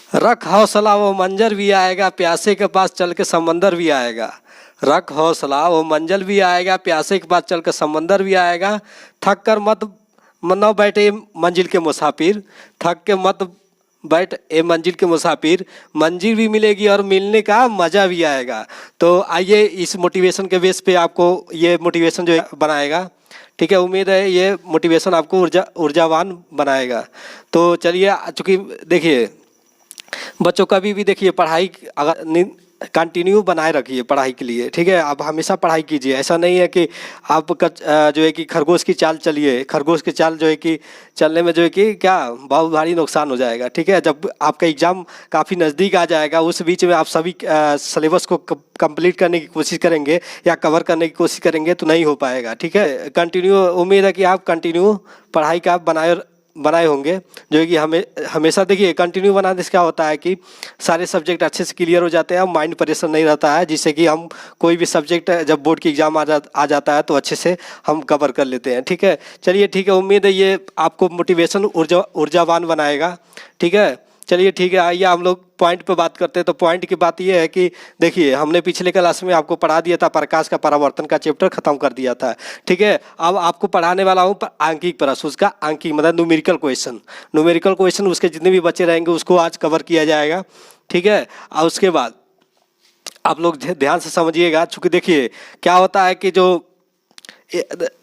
रख हौसला वो मंजर भी आएगा, प्यासे के पास चल के समंदर भी आएगा। रख हौसला वो मंजिल भी आएगा, प्यासे के पास चल के समंदर भी आएगा। थक कर मत न बैठे मंजिल के मुसाफिर, थक के मत बैठ ए मंजिल के मुसाफिर, मंजिल भी मिलेगी और मिलने का मज़ा भी आएगा। तो आइए इस मोटिवेशन के बेस पे आपको ये मोटिवेशन जो है बनाएगा। ठीक है, उम्मीद है ये मोटिवेशन आपको ऊर्जावान बनाएगा। तो चलिए, चूँकि देखिए बच्चों कभी भी देखिए पढ़ाई अगर कंटिन्यू बनाए रखिए पढ़ाई के लिए। ठीक है, आप हमेशा पढ़ाई कीजिए। ऐसा नहीं है कि आप जो है कि खरगोश की चाल चलिए, खरगोश की चाल जो है कि चलने में जो है कि क्या बहुत भारी नुकसान हो जाएगा। ठीक है, जब आपका एग्ज़ाम काफ़ी नज़दीक आ जाएगा उस बीच में आप सभी सिलेबस को कंप्लीट करने की कोशिश करेंगे या कवर करने की कोशिश करेंगे तो नहीं हो पाएगा। ठीक है, कंटिन्यू उम्मीद है कि आप कंटिन्यू पढ़ाई का बनाए होंगे। जो है कि हमेशा देखिए कंटिन्यू बनाने से क्या होता है कि सारे सब्जेक्ट अच्छे से क्लियर हो जाते हैं, माइंड प्रेशर नहीं रहता है, जिससे कि हम कोई भी सब्जेक्ट जब बोर्ड की एग्ज़ाम आ जाता है तो अच्छे से हम कवर कर लेते हैं। ठीक है, चलिए ठीक है, उम्मीद है ये आपको मोटिवेशन ऊर्जावान बनाएगा। ठीक है, चलिए ठीक है, आइए हम लोग पॉइंट पे बात करते हैं। तो पॉइंट की बात ये है कि देखिए हमने पिछले क्लास में आपको पढ़ा दिया था, प्रकाश का परावर्तन का चैप्टर खत्म कर दिया था। ठीक है, अब आपको पढ़ाने वाला हूँ आंकिक प्रश्न, उसका आंकिक मतलब न्यूमेरिकल क्वेश्चन। न्यूमेरिकल क्वेश्चन उसके जितने भी बच्चे रहेंगे उसको आज कवर किया जाएगा। ठीक है, और उसके बाद आप लोग ध्यान से समझिएगा। चूँकि देखिए क्या होता है कि जो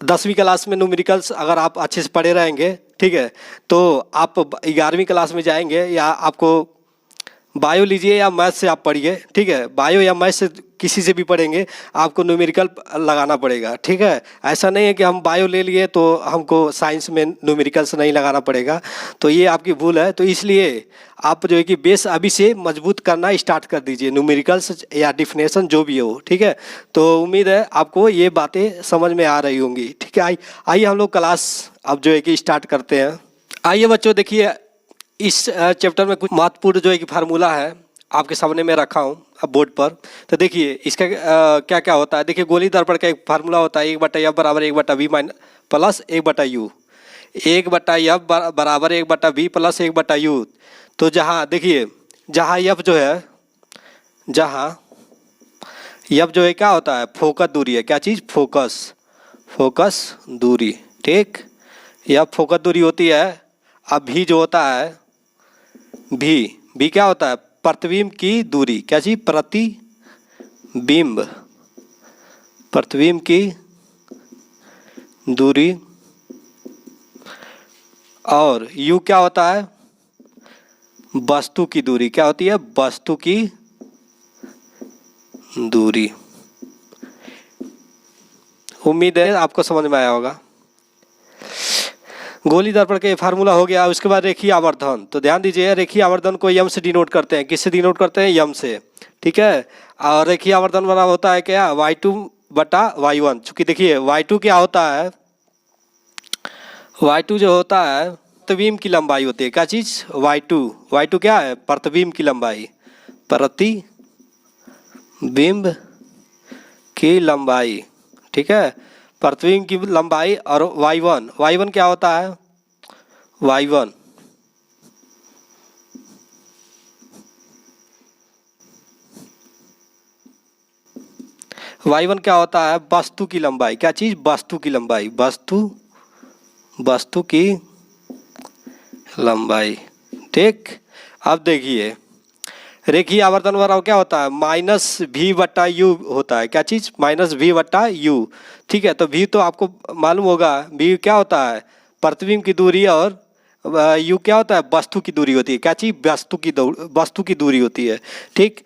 10वीं क्लास में न्यूमेरिकल्स अगर आप अच्छे से पढ़े रहेंगे, ठीक है, तो आप 11वीं क्लास में जाएंगे या आपको बायो लीजिए या मैथ से आप पढ़िए। ठीक है, बायो या मैथ से किसी से भी पढ़ेंगे आपको न्यूमेरिकल लगाना पड़ेगा। ठीक है, ऐसा नहीं है कि हम बायो ले लिए तो हमको साइंस में न्यूमेरिकल से नहीं लगाना पड़ेगा, तो ये आपकी भूल है। तो इसलिए आप जो है कि बेस अभी से मजबूत करना स्टार्ट कर दीजिए, न्यूमेरिकल्स या डिफिनेशन जो भी हो। ठीक है, तो उम्मीद है आपको ये बातें समझ में आ रही होंगी। ठीक है, आइए हम लोग क्लास अब जो है कि स्टार्ट करते हैं। आइए बच्चों, देखिए इस चैप्टर में कुछ महत्वपूर्ण जो है कि फार्मूला है आपके सामने मैं रखा हूँ अब बोर्ड पर। तो देखिए इसका क्या क्या होता है। देखिए गोली दर्पण का एक फार्मूला होता है, 1/f बराबर 1/v प्लस 1/u, 1/f बराबर 1/v प्लस 1/u। तो जहाँ देखिए जहाँ f जो है, जहाँ f जो है क्या होता है, फोकस दूरी है। क्या चीज़, फोकस दूरी। ठीक, यह फोकस दूरी होती है। अब भी जो होता है भी क्या होता है, प्रतिबिंब की दूरी। क्या चीज, प्रतिबिंब की दूरी। और यू क्या होता है, वस्तु की दूरी। क्या होती है, वस्तु की दूरी। उम्मीद है आपको समझ में आया होगा। गोली दर्पण का ये फार्मूला हो गया। उसके बाद रेखीय आवर्धन। तो ध्यान दीजिए, रेखीय आवर्धन को यम से डिनोट करते हैं। किससे डिनोट करते हैं, यम से। ठीक है, और रेखीय आवर्धन बना होता है क्या, y2/y1। चूंकि देखिए y2 क्या होता है, y2 जो होता है प्रतिबिंब की लंबाई होती है। क्या चीज, y2 क्या है, प्रतिबिंब की लंबाई, प्रतिबिंब की लंबाई। ठीक है, प्रतिबिंब की लंबाई। और y1 क्या होता है, y1 क्या होता है, वस्तु की लंबाई। क्या चीज, वस्तु की लंबाई, वस्तु की लंबाई। ठीक, अब देखिए रेखीय आवर्धन बराबर क्या होता है, -v/u होता है। क्या चीज, -v/u। ठीक है, तो v तो आपको मालूम होगा, v क्या होता है, प्रतिबिंब की दूरी, और u क्या होता है, वस्तु की दूरी होती है। क्या चीज, वस्तु की दूरी होती है। ठीक,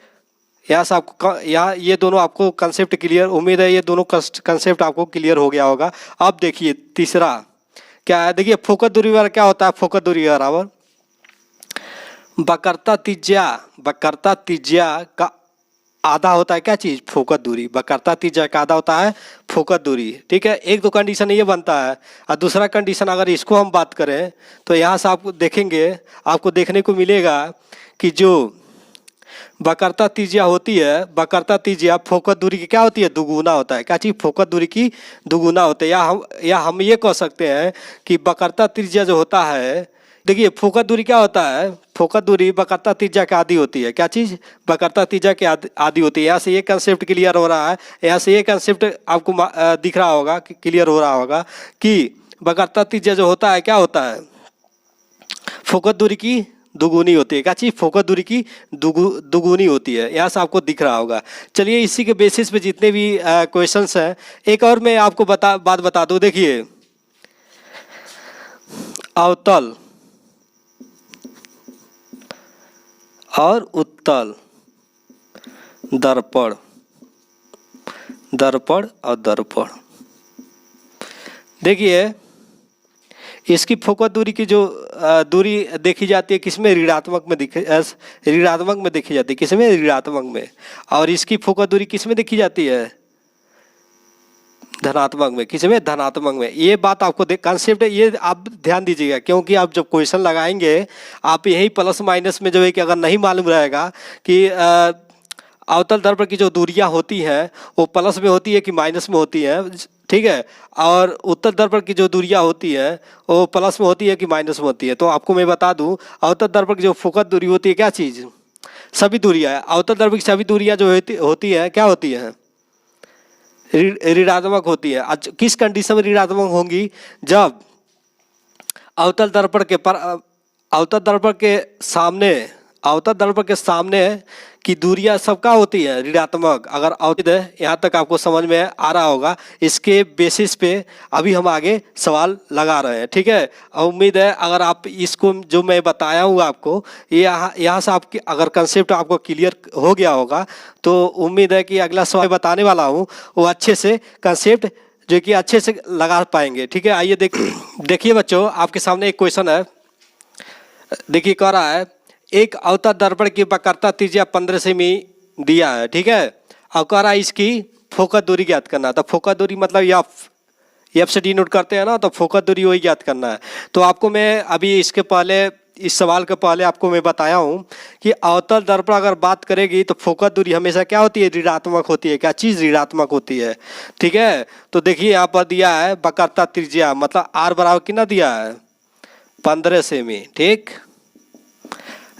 यहाँ से आपको यहाँ ये दोनों आपको कंसेप्ट क्लियर, उम्मीद है ये दोनों कंसेप्ट आपको क्लियर हो गया होगा। अब देखिए तीसरा क्या है, देखिए फोकस दूरी बराबर क्या होता है, फोकस दूरी बराबर वक्रता त्रिज्या का आधा होता है। क्या चीज, फोकस दूरी। वक्रता त्रिज्या का आधा होता है फोकस दूरी। ठीक है, एक दो कंडीशन ये बनता है। और दूसरा कंडीशन अगर इसको हम बात करें तो यहाँ से आप देखेंगे, आपको देखने को मिलेगा कि जो वक्रता त्रिज्या होती है, वक्रता त्रिज्या फोकस दूरी की क्या होती है, दुगुना होता है। क्या चीज, फोकस दूरी की दुगुना होता है। या हम ये कह सकते हैं कि वक्रता त्रिज्या जो होता है देखिए फोकस दूरी क्या होता है, फोकस दूरी वक्रता त्रिज्या के आधी होती है। क्या चीज़? वक्रता त्रिज्या के आधी होती है। यहाँ से ये कंसेप्ट क्लियर हो रहा है, यहाँ से ये कंसेप्ट आपको दिख रहा होगा, क्लियर हो रहा होगा कि वक्रता त्रिज्या जो होता है क्या होता है, फोकस दूरी की दुगुनी होती है। क्या चीज़? फोकस दूरी की दुगुनी होती है। यहाँ से आपको दिख रहा होगा। चलिए इसी के बेसिस पे जितने भी क्वेश्चंस हैं, एक और मैं आपको बात बता दूँ। देखिए अवतल और उत्तल दर्पण, दर्पण और दर्पण, देखिए इसकी फोकस दूरी की जो दूरी देखी जाती है किसमें? ऋणात्मक में ऋणात्मक में देखी जाती है। किसमें? ऋणात्मक में। और इसकी फोकस दूरी किसमें देखी जाती है? धनात्मक में। किसमें? धनात्मक में। ये बात आपको कंसेप्ट है, ये आप ध्यान दीजिएगा, क्योंकि आप जब क्वेश्चन लगाएंगे आप यही प्लस माइनस में जो है कि अगर नहीं मालूम रहेगा कि अवतल दर्पण की जो दूरियां होती हैं वो प्लस में होती है कि माइनस में होती है, ठीक है, और उत्तल दर्पण की जो दूरियां होती हैं वो प्लस में होती है कि माइनस में होती है। तो आपको मैं बता दूं, अवतल दर्पण की जो फोकस दूरी होती है, क्या चीज़? सभी दूरियां, अवतल दर्पण की सभी दूरियां जो होती है क्या होती हैं? ऋणात्मक होती है। आज किस कंडीशन में ऋणात्मक होंगी? जब अवतल दर्पण के पर अवतल दर्पण के सामने, अवतल दर्पण के सामने की दूरियां सबका होती है ऋणात्मक। अगर अवतल है, यहाँ तक आपको समझ में आ रहा होगा। इसके बेसिस पे अभी हम आगे सवाल लगा रहे हैं, ठीक है। उम्मीद है अगर आप इसको जो मैं बताया हूँ आपको, ये यहाँ से आपकी अगर कंसेप्ट आपको क्लियर हो गया होगा तो उम्मीद है कि अगला सवाल बताने वाला हूँ वो अच्छे से कंसेप्ट जो कि अच्छे से लगा पाएंगे, ठीक है। आइए देखिए बच्चों, आपके सामने एक क्वेश्चन है। देखिए कह रहा है एक अवतल दर्पण की वक्रता त्रिज्या 15 सेमी दिया है, ठीक है, और कह रहा है इसकी फोकस दूरी ज्ञात करना है। तो फोकस दूरी मतलब एफ से डिनोट करते हैं ना, तो फोकस दूरी वही ज्ञात करना है। तो आपको मैं अभी इसके पहले, इस सवाल के पहले आपको मैं बताया हूँ कि अवतल दर्पण अगर बात करेगी तो फोकस दूरी हमेशा क्या होती है? ऋणात्मक होती है। क्या चीज़? ऋणात्मक होती है, ठीक है। तो देखिए यहाँ पर दिया है वक्रता त्रिज्या, मतलब आर बराबर कितना दिया है? 15 सेमी, ठीक।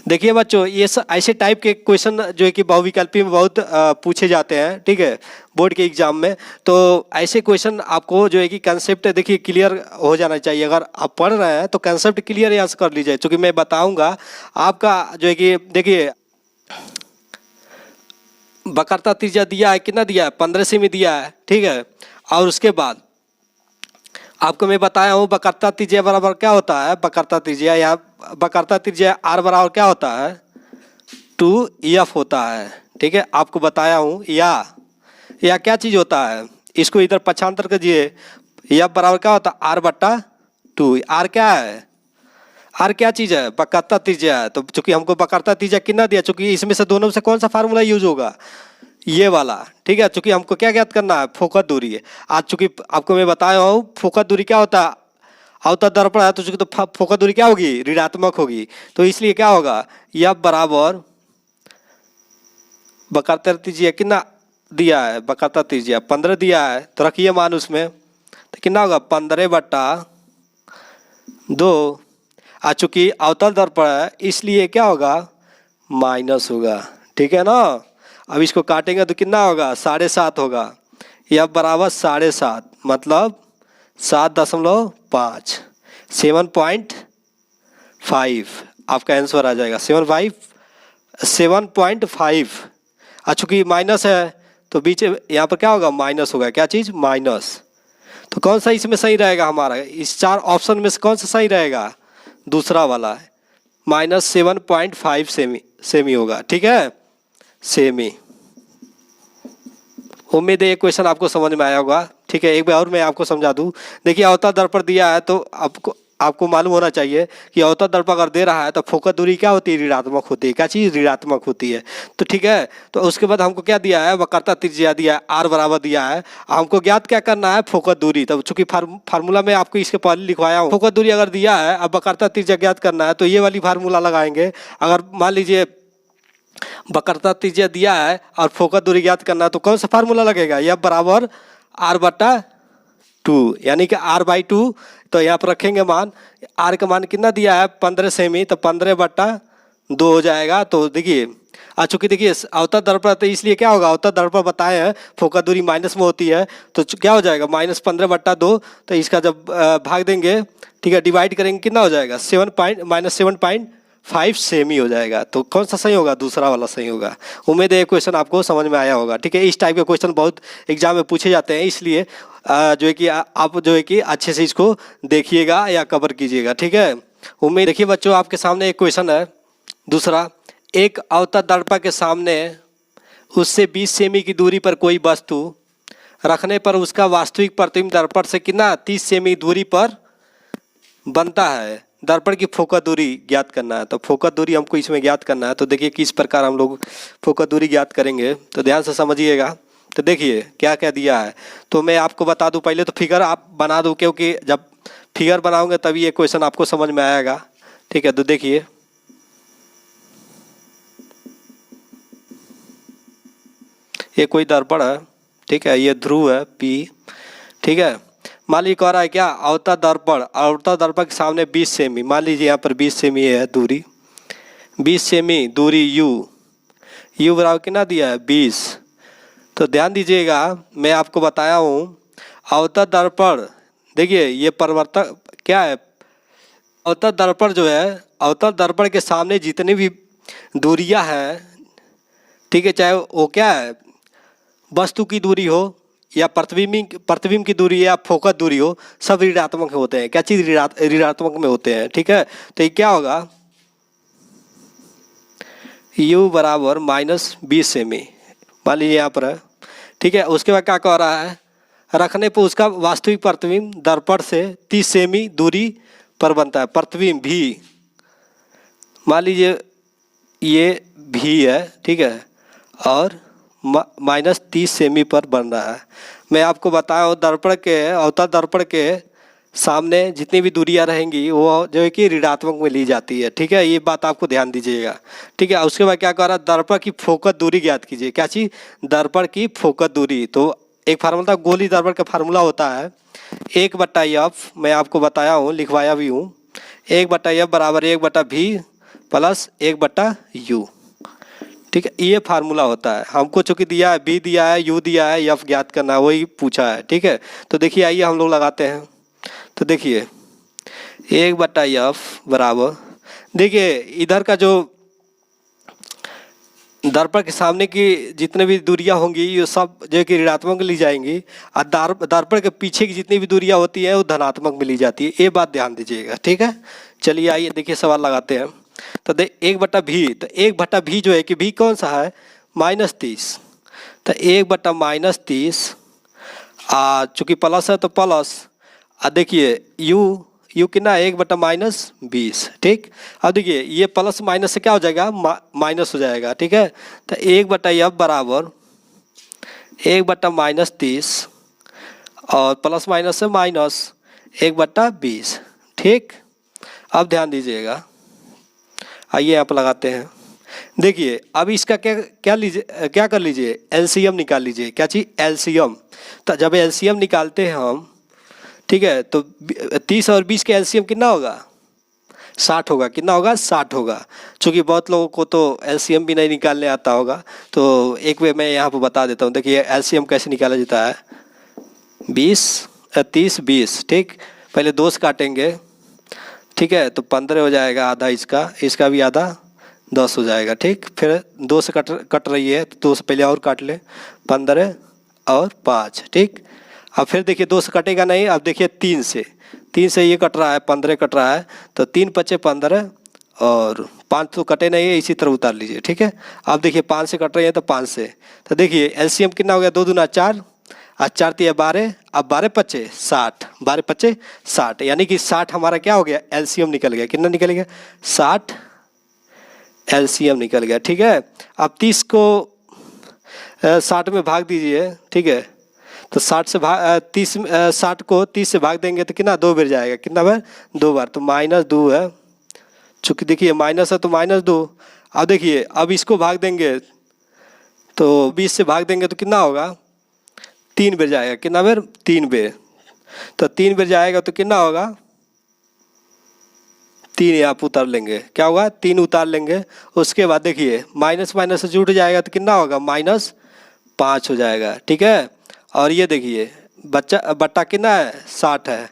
देखिए बच्चों, ये ऐसे टाइप के क्वेश्चन जो है कि बहुविकल्पी में बहुत पूछे जाते हैं, ठीक है, बोर्ड के एग्जाम में। तो ऐसे क्वेश्चन आपको जो है कि कंसेप्ट देखिए क्लियर हो जाना चाहिए। अगर आप पढ़ रहे हैं तो कंसेप्ट क्लियर यहाँ से कर लीजिए, क्योंकि मैं बताऊंगा आपका जो है कि देखिए वक्रता त्रिज्या दिया है, कितना दिया है? 15 सेमी दिया है, ठीक है। और उसके बाद आपको मैं बताया हूँ वक्रता त्रिज्या बराबर क्या होता है? वक्रता त्रिज्या या वक्रता त्रिज्या आर बराबर क्या होता है? 2f होता है, ठीक है। आपको बताया हूँ या क्या चीज़ होता है? इसको इधर पक्षांतर कीजिए। एफ बराबर क्या होता है? आर बट्टा 2। आर क्या है? आर क्या चीज़ है? वक्रता त्रिज्या है। तो चूंकि हमको वक्रता त्रिज्या कितना दिया, चूंकि इसमें से दोनों से कौन सा फार्मूला यूज होगा? ये वाला, ठीक है। चूंकि हमको क्या ज्ञात करना है? फोकस दूरी है। आज चूंकि आपको मैं बताया हूँ फोकस दूरी क्या होता है? अवतल दर्पण है तो चूंकि तो फोकस दूरी क्या होगी? ऋणात्मक होगी। तो इसलिए क्या होगा? एफ बराबर वक्रता त्रिज्या कितना दिया है? वक्रता त्रिज्या 15 दिया है, तो रखिए मान उसमें, तो कितना होगा? 15 बट्टा 2। आज चूंकि अवतल दर्पण है इसलिए क्या होगा? माइनस होगा, ठीक है ना। अब इसको काटेंगे तो कितना होगा? 7.5 होगा। एफ बराबर 7.5 मतलब 7.5, 7.5 आपका आंसर आ जाएगा। 7.5। चूँकि माइनस है तो बीच यहाँ पर क्या होगा? माइनस होगा। क्या चीज़? माइनस। तो कौन सा इसमें सही रहेगा हमारा? इस 4 ऑप्शन में से कौन सा सही रहेगा? दूसरा वाला है, -7.5 सेमी होगा, ठीक है, सेमी। उम्मीद है ये क्वेश्चन आपको समझ में आया होगा, ठीक है। एक बार और मैं आपको समझा दूं। देखिए अवतल दर्पण दिया है तो आपको मालूम होना चाहिए कि अवतल दर्पण अगर दे रहा है तो फोकस दूरी क्या होती है? ऋणात्मक होती है। क्या चीज़? ऋणात्मक होती है। तो ठीक है, तो उसके बाद हमको क्या दिया है? वक्रता त्रिज्या दिया है, आर बराबर दिया है। हमको ज्ञात क्या करना है? फोकस दूरी। तब चूंकि फार्मूला में आपको इसके पहले लिखवाया हूँ, फोकस दूरी अगर दिया है, अब वक्रता त्रिज्या ज्ञात करना है तो ये वाली फार्मूला लगाएंगे। अगर मान लीजिए वक्रता त्रिज्या दिया है और फोकस दूरी ज्ञात करना है तो कौन सा फार्मूला लगेगा? एफ बराबर आर बट्टा 2, यानी कि r/2 तो यहाँ पर रखेंगे मान, आर का मान कितना दिया है 15 सेमी, तो 15/2 हो जाएगा। तो देखिए चूँकि देखिए अवतल दर्पण, तो इसलिए क्या होगा, अवतल दर्पण बताए हैं फोकस दूरी माइनस में होती है, तो क्या हो जाएगा -15/2। तो इसका जब भाग देंगे, ठीक है, डिवाइड करेंगे, कितना हो जाएगा -7.5 सेमी हो जाएगा। तो कौन सा सही होगा, दूसरा वाला सही होगा। उम्मीद है ये क्वेश्चन आपको समझ में आया होगा। ठीक है, इस टाइप के क्वेश्चन बहुत एग्जाम में पूछे जाते हैं, इसलिए जो है कि आप जो है कि अच्छे से इसको देखिएगा या कवर कीजिएगा। ठीक है, उम्मीद। देखिए बच्चों, आपके सामने एक क्वेश्चन है दूसरा। एक अवतल दर्पण के सामने उससे 20 सेमी की दूरी पर कोई वस्तु रखने पर उसका वास्तविक प्रतिबिंब दर्पण से कितना 30 सेमी दूरी पर बनता है। दर्पण की फोकस दूरी ज्ञात करना है। तो फोकस दूरी हमको इसमें ज्ञात करना है। तो देखिए किस प्रकार हम लोग फोकस दूरी ज्ञात करेंगे, तो ध्यान से समझिएगा। तो देखिए क्या क्या दिया है, तो मैं आपको बता दूं, पहले तो फिगर आप बना दो, क्योंकि जब फिगर बनाओगे तभी ये क्वेश्चन आपको समझ में आएगा। ठीक है, तो देखिए ये कोई दर्पण है, ठीक है, ये ध्रुव है P। ठीक है, मान लीजिए कह रहा है क्या, अवतल दर्पण के सामने 20 सेमी, मान लीजिए यहाँ पर 20 सेमी है दूरी, 20 सेमी दूरी U बराबर कितना दिया है 20। तो ध्यान दीजिएगा, मैं आपको बताया हूँ अवतल दर्पण, देखिए ये परिवर्तक क्या है, अवतल दर्पण जो है, अवतल दर्पण के सामने जितनी भी दूरियां हैं, ठीक है, चाहे वो क्या है, वस्तु की दूरी हो या प्रतिबिंब की दूरी या फोकस दूरी हो, सब ऋणात्मक होते हैं। क्या चीज़ ऋणात्मक में होते हैं। ठीक है, तो ये क्या होगा, U बराबर -20 सेमी, मान लीजिए यहाँ पर है। ठीक है, उसके बाद क्या कह रहा है, रखने पर उसका वास्तविक प्रतिबिंब दर्पण से 30 सेमी दूरी पर बनता है। प्रतिबिंब भी मान लीजिए ये भी है, ठीक है, और -30 सेमी पर बन रहा है। मैं आपको बताया दर्पण के, अवतल दर्पण के सामने जितनी भी दूरियां रहेंगी वो जो है कि ऋणात्मक में ली जाती है। ठीक है, ये बात आपको ध्यान दीजिएगा। ठीक है, उसके बाद क्या कह रहा है, दर्पण की फोकस दूरी ज्ञात कीजिए। क्या चीज़, दर्पण की फोकस दूरी। तो एक फार्मूला, गोली दर्पण का फार्मूला होता है 1/f, मैं आपको बताया हूँ, लिखवाया भी हूँ, 1/f बराबर 1/v प्लस 1/u। ठीक है, ये फार्मूला होता है। हमको चूँकि दिया है बी दिया है, यू दिया है, एफ ज्ञात करना है, वही पूछा है। ठीक है, तो देखिए आइए हम लोग लगाते हैं। तो देखिए 1/f बराबर, देखिए इधर का जो दर्पण के सामने की जितने भी दूरियां होंगी ये सब जो कि ऋणात्मक में ली जाएंगी, और दर्पण के पीछे की जितनी भी दूरियां होती हैं वो धनात्मक में ली जाती है। ये बात ध्यान दीजिएगा। ठीक है, चलिए आइए देखिए सवाल लगाते हैं। तो 1/v, तो 1/v जो है कि v कौन सा है, -30, तो 1/-30, चूँकि प्लस है तो प्लस, देखिए u कितना है 1/-20। ठीक, अब देखिए ये प्लस माइनस से क्या हो जाएगा, माइनस हो जाएगा। ठीक है, तो 1/f बराबर 1/-30 और प्लस माइनस से माइनस 1/20। ठीक, अब ध्यान दीजिएगा, आइए यहाँ पर लगाते हैं। देखिए अब इसका क्या कर लीजिए, एलसीएम निकाल लीजिए। क्या चीज़, एलसीएम। तो जब एलसीएम निकालते हैं हम, ठीक है, तो 30 और 20 का एलसीएम कितना होगा, 60 होगा। कितना होगा, 60 होगा। चूँकि बहुत लोगों को तो एलसीएम भी नहीं निकालने आता होगा, तो एक वे मैं यहाँ पर बता देता हूँ। देखिए एलसीएम कैसे निकाला जाता है, 30 20। ठीक, पहले 2 से काटेंगे, ठीक है, तो 15 हो जाएगा, आधा इसका भी आधा 10 हो जाएगा। ठीक, फिर 2 से कट रही है तो 2 से पहले और काट ले, 15 और 5। ठीक, अब फिर देखिए 2 से कटेगा नहीं, अब देखिए 3 से ये कट रहा है, 15 कट रहा है, तो 3 × 15 और 5 तो कटे नहीं है, इसी तरह उतार लीजिए। ठीक है, अब देखिए 5 से कट रही है तो 5 से, तो देखिए एलसीएम कितना हो गया, 2 दूना 4 और 4 × 12, अब 12 × 5 60, 12 × 5 60, यानी कि 60 हमारा क्या हो गया, एलसीएम निकल गया। कितना निकल गया, 60 एलसीएम निकल गया। ठीक है, अब 30 को 60 में भाग दीजिए। ठीक है, तो 60 को 30 से भाग देंगे तो कितना, 2 बार जाएगा। कितना बार, 2 बार, तो -2 है। चूँकि देखिए माइनस है तो -2। अब देखिए अब इसको भाग देंगे तो 20 से भाग देंगे तो कितना होगा, 3 बार जाएगा। कितना बार, 3 बार। तो 3 बार जाएगा तो कितना होगा, 3 आप उतार लेंगे, क्या होगा 3 उतार लेंगे। उसके बाद देखिए माइनस माइनस से जुड़ जाएगा तो कितना होगा, -5 हो जाएगा, ठीक है। और ये देखिए बट्टा कितना है, 60 है,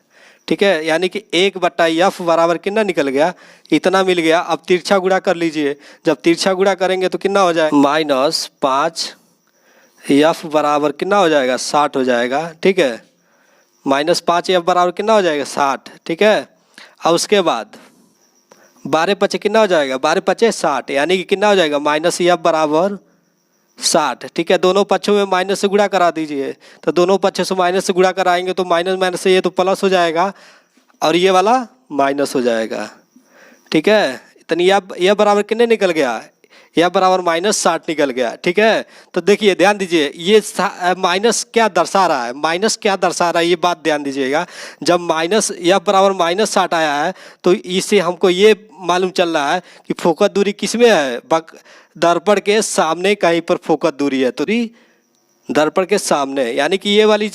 ठीक है। यानी कि 1/f बराबर कितना निकल गया, इतना मिल गया। अब तिरछा गुणा कर लीजिए, जब तिरछा गुणा करेंगे तो कितना हो जाएगा, -5f बराबर कितना हो जाएगा, 60 हो जाएगा, ठीक है। -5f बराबर कितना हो जाएगा, 60, ठीक है। और उसके बाद 12×5 कितना हो जाएगा, 12×5 60, यानी कि कितना हो जाएगा, -f बराबर 60, ठीक है। दोनों पक्षों में माइनस से गुणा करा दीजिए, तो दोनों पक्षों से माइनस से गुणा कराएंगे तो माइनस माइनस से ये तो प्लस हो जाएगा और ये वाला माइनस हो जाएगा, ठीक है। इतनी यह बराबर कितने निकल गया, यह बराबर -60 निकल गया, ठीक है। तो देखिए ध्यान दीजिए, ये माइनस क्या दर्शा रहा है, माइनस क्या दर्शा रहा है, ये बात ध्यान दीजिएगा। जब यह बराबर -60 आया है तो इससे हमको ये मालूम चल रहा है कि फोकस दूरी किस में है, दर्पण के सामने कहीं पर फोकस दूरी है, तो दर्पण के सामने, यानी कि ये वाली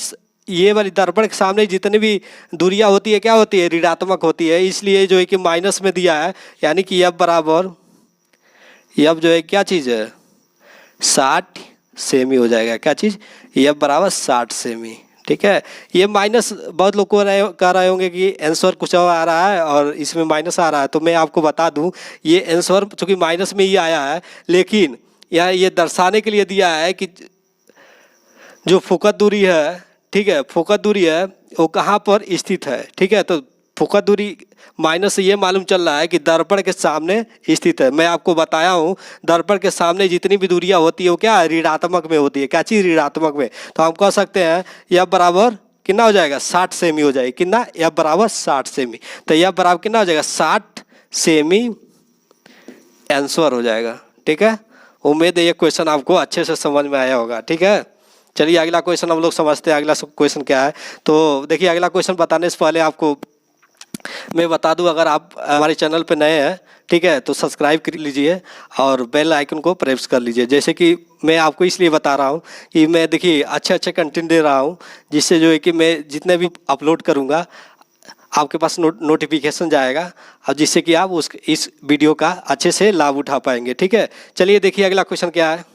दर्पण के सामने जितनी भी दूरियां होती है क्या होती है, ऋणात्मक होती है। इसलिए जो है कि माइनस में दिया है, यानी कि F बराबर F जो है क्या चीज़ है, 60 सेमी हो जाएगा, क्या चीज़, F बराबर 60 सेमी, ठीक है। ये माइनस बहुत लोग को कह रहे होंगे कि आंसर कुछ और आ रहा है और इसमें माइनस आ रहा है, तो मैं आपको बता दूं ये आंसर चूँकि माइनस में ही आया है, लेकिन यहाँ ये दर्शाने के लिए दिया है कि जो फोकस दूरी है, ठीक है, फोकस दूरी है वो कहाँ पर स्थित है, ठीक है। तो फोकस दूरी माइनस से ये मालूम चल रहा है कि दर्पण के सामने स्थित है। मैं आपको बताया हूँ दर्पण के सामने जितनी भी दूरियां होती है वो क्या ऋणात्मक में होती है, क्या चीज़, ऋणात्मक में। तो हम कह सकते हैं F बराबर कितना हो जाएगा, 60 सेमी हो जाएगी, कितना, F बराबर 60 सेमी। तो F बराबर कितना हो जाएगा, 60 सेमी आंसर हो जाएगा, ठीक है। उम्मीद है ये क्वेश्चन आपको अच्छे से समझ में आया होगा, ठीक है। चलिए अगला क्वेश्चन हम लोग समझते हैं, अगला क्वेश्चन क्या है। तो देखिए अगला क्वेश्चन बताने से पहले आपको मैं बता दूं, अगर आप हमारे चैनल पे नए हैं, ठीक है, तो सब्सक्राइब कर लीजिए और बेल आइकन को प्रेस कर लीजिए। जैसे कि मैं आपको इसलिए बता रहा हूँ कि मैं देखिए अच्छे कंटेंट दे रहा हूँ, जिससे जो है कि मैं जितने भी अपलोड करूँगा आपके पास नोटिफिकेशन जाएगा और जिससे कि आप इस वीडियो का अच्छे से लाभ उठा पाएंगे, ठीक है। चलिए देखिए अगला क्वेश्चन क्या है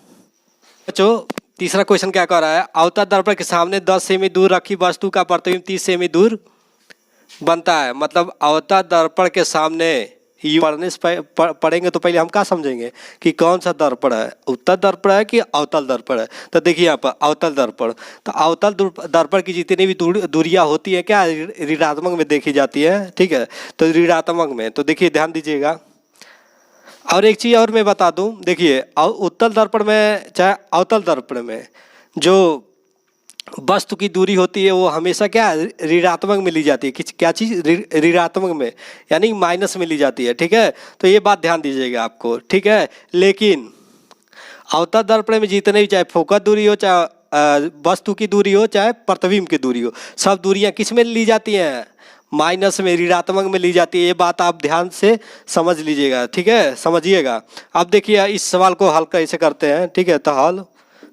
बच्चों। तीसरा क्वेश्चन क्या कह रहा है, अवतल दर्पण के सामने 10 सेमी दूर रखी वस्तु का प्रतिबिंब 30 सेमी दूर बनता है। मतलब अवतल दर्पण के सामने पढ़ने से पढ़ेंगे तो पहले हम क्या समझेंगे कि कौन सा दर्पण है, उत्तल दर्पण है कि अवतल दर्पण है। तो देखिए यहाँ पर अवतल दर्पण, तो अवतल दर्पण की जितनी भी दूरियां होती है क्या, ऋणात्मक में देखी जाती है, ठीक है। तो ऋणात्मक में, तो देखिए ध्यान दीजिएगा। और एक चीज़ और मैं बता दूं, देखिए उत्तल दर्पण में चाहे अवतल दर्पण में जो वस्तु की दूरी होती है वो हमेशा क्या ऋणात्मक में ली जाती है, क्या चीज़, ऋणात्मक में, यानी माइनस में ली जाती है, ठीक है। तो ये बात ध्यान दीजिएगा आपको, ठीक है। लेकिन अवतल दर्पण में जितने भी, चाहे फोकस दूरी हो, चाहे वस्तु की दूरी हो, चाहे प्रतिबिंब की दूरी हो, सब दूरियां किस में ली जाती हैं, माइनस में, ऋणात्मक में ली जाती है। ये बात आप ध्यान से समझ लीजिएगा, ठीक है, समझिएगा। अब देखिए इस सवाल को हल कैसे करते हैं, ठीक है, तो हल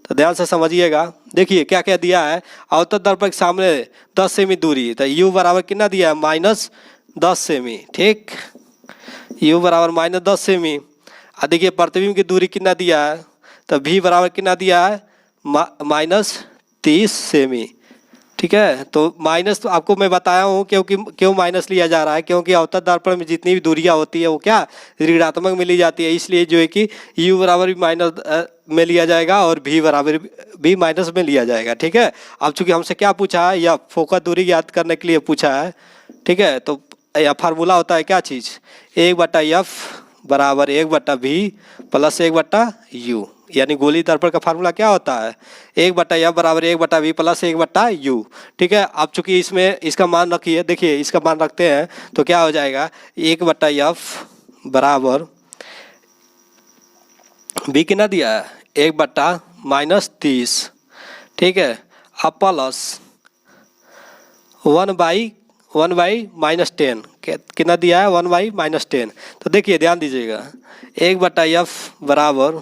तो ध्यान से समझिएगा। देखिए क्या क्या दिया है, अवतल दर्पण के सामने 10 सेमी दूरी, तो U बराबर कितना दिया है, -10 सेमी, ठीक, U बराबर -10 सेमी। और देखिए प्रतिबिंब की दूरी कितना दिया है, तो V बराबर कितना दिया है, -30 सेमी, ठीक है। तो माइनस तो आपको मैं बताया हूँ क्यों माइनस लिया जा रहा है, क्योंकि अवतल दर्पण में जितनी भी दूरियां होती है वो क्या ऋणात्मक में ली जाती है। इसलिए जो है कि U बराबर भी माइनस में लिया जाएगा और V बराबर भी माइनस में लिया जाएगा, ठीक है। अब चूंकि हमसे क्या पूछा है, या फोकस दूरी याद करने के लिए पूछा है, ठीक है। तो यह फार्मूला होता है क्या चीज़, 1/F बराबर 1/V प्लस 1/U, यानी गोली दर्पण का फार्मूला क्या होता है, 1/F बराबर 1/V प्लस 1/U, ठीक है। अब चूंकि इसमें इसका मान रखिए, देखिए इसका मान रखते हैं तो क्या हो जाएगा, 1/F बराबर V कितना दिया है, 1/-30, ठीक है। अब प्लस 1/-10 कितना दिया है, 1/-10। तो देखिए ध्यान दीजिएगा, 1/F बराबर,